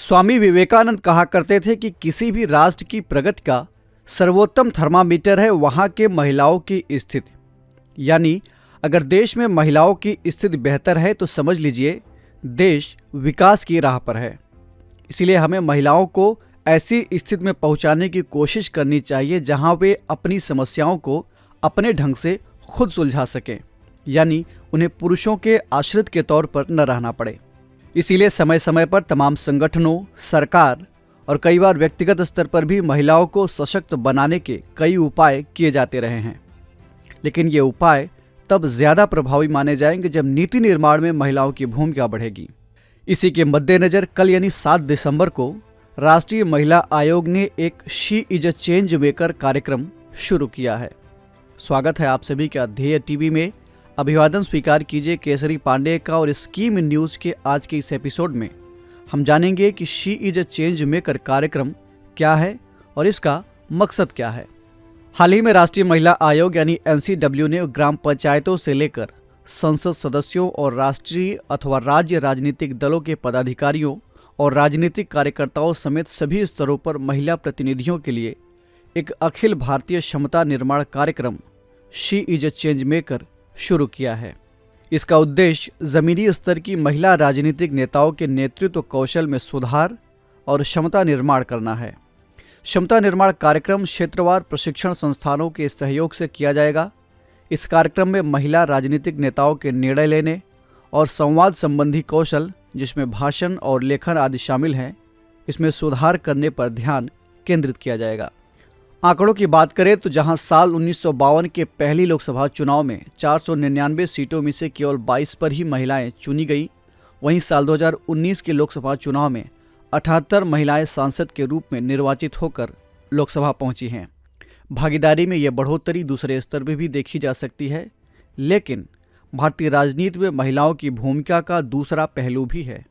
स्वामी विवेकानंद कहा करते थे कि किसी भी राष्ट्र की प्रगति का सर्वोत्तम थर्मामीटर है वहाँ के महिलाओं की स्थिति। यानी अगर देश में महिलाओं की स्थिति बेहतर है तो समझ लीजिए देश विकास की राह पर है। इसीलिए हमें महिलाओं को ऐसी स्थिति में पहुंचाने की कोशिश करनी चाहिए जहां वे अपनी समस्याओं को अपने ढंग से खुद सुलझा सकें, यानी उन्हें पुरुषों के आश्रित के तौर पर न रहना पड़े। इसीलिए समय समय पर तमाम संगठनों, सरकार और कई बार व्यक्तिगत स्तर पर भी महिलाओं को सशक्त बनाने के कई उपाय किए जाते रहे हैं। लेकिन ये उपाय तब ज़्यादा प्रभावी माने जाएंगे जब नीति निर्माण में महिलाओं की भूमिका बढ़ेगी। इसी के मद्देनज़र कल यानी 7 दिसंबर को राष्ट्रीय महिला आयोग ने एक she is a change maker कार्यक्रम शुरू किया है। स्वागत है आप सभी का ध्येय टीवी में। अभिवादन स्वीकार कीजिए केसरी पांडे का। और स्कीम न्यूज़ के आज के इस एपिसोड में हम जानेंगे कि she is a change maker कार्यक्रम क्या है और इसका मकसद क्या है। हाल ही में राष्ट्रीय महिला आयोग यानी NCW ने ग्राम पंचायतों से लेकर संसद सदस्यों और राष्ट्रीय अथवा राज्य राजनीतिक दलों के पदाधिकारियों और राजनीतिक कार्यकर्ताओं समेत सभी स्तरों पर महिला प्रतिनिधियों के लिए एक अखिल भारतीय क्षमता निर्माण कार्यक्रम she is a change maker शुरू किया है। इसका उद्देश्य जमीनी स्तर की महिला राजनीतिक नेताओं के नेतृत्व कौशल में सुधार और क्षमता निर्माण करना है। क्षमता निर्माण कार्यक्रम क्षेत्रवार प्रशिक्षण संस्थानों के सहयोग से किया जाएगा। इस कार्यक्रम में महिला राजनीतिक नेताओं के निर्णय लेने और संवाद संबंधी कौशल, जिसमें भाषण और लेखन आदि शामिल हैं, इसमें सुधार करने पर ध्यान केंद्रित किया जाएगा। आंकड़ों की बात करें तो जहां साल 1952 के पहली लोकसभा चुनाव में 499 सीटों में से केवल 22 पर ही महिलाएं चुनी गई, वहीं साल 2019 के लोकसभा चुनाव में 78 महिलाएं सांसद के रूप में निर्वाचित होकर लोकसभा पहुंची हैं। भागीदारी में यह बढ़ोतरी दूसरे स्तर पर भी देखी जा सकती है, लेकिन भारतीय राजनीति में महिलाओं की भूमिका का दूसरा पहलू भी है।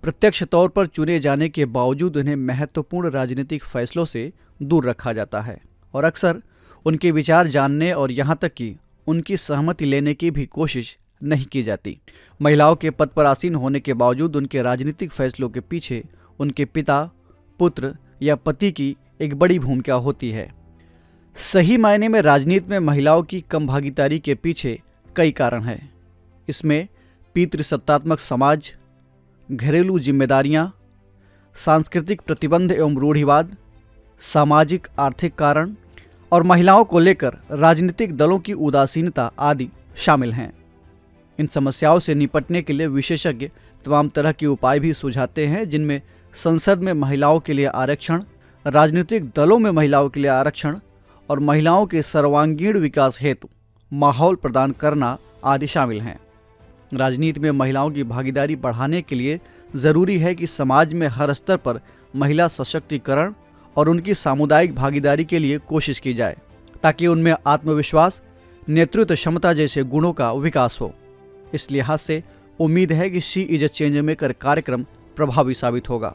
प्रत्यक्ष तौर पर चुने जाने के बावजूद उन्हें महत्वपूर्ण राजनीतिक फैसलों से दूर रखा जाता है और अक्सर उनके विचार जानने और यहाँ तक कि उनकी सहमति लेने की भी कोशिश नहीं की जाती। महिलाओं के पद पर आसीन होने के बावजूद उनके राजनीतिक फैसलों के पीछे उनके पिता, पुत्र या पति की एक बड़ी भूमिका होती है। सही मायने में राजनीति में महिलाओं की कम भागीदारी के पीछे कई कारण हैं। इसमें पितृसत्तात्मक समाज, घरेलू जिम्मेदारियां, सांस्कृतिक प्रतिबंध एवं रूढ़िवाद, सामाजिक आर्थिक कारण और महिलाओं को लेकर राजनीतिक दलों की उदासीनता आदि शामिल हैं। इन समस्याओं से निपटने के लिए विशेषज्ञ तमाम तरह के उपाय भी सुझाते हैं, जिनमें संसद में महिलाओं के लिए आरक्षण, राजनीतिक दलों में महिलाओं के लिए आरक्षण और महिलाओं के सर्वांगीण विकास हेतु माहौल प्रदान करना आदि शामिल हैं। राजनीति में महिलाओं की भागीदारी बढ़ाने के लिए ज़रूरी है कि समाज में हर स्तर पर महिला सशक्तिकरण और उनकी सामुदायिक भागीदारी के लिए कोशिश की जाए, ताकि उनमें आत्मविश्वास, नेतृत्व क्षमता जैसे गुणों का विकास हो। इस लिहाज से उम्मीद है कि she is a change maker कार्यक्रम प्रभावी साबित होगा।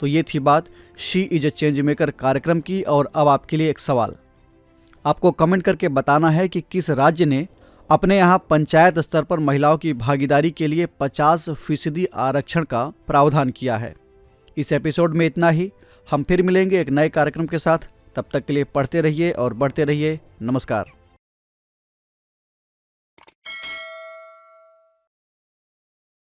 तो ये थी बात she is a change maker कार्यक्रम की। और अब आपके लिए एक सवाल, आपको कमेंट करके बताना है कि किस राज्य ने अपने यहाँ पंचायत स्तर पर महिलाओं की भागीदारी के लिए 50% आरक्षण का प्रावधान किया है। इस एपिसोड में इतना ही। हम फिर मिलेंगे एक नए कार्यक्रम के साथ। तब तक के लिए पढ़ते रहिए और बढ़ते रहिए। नमस्कार।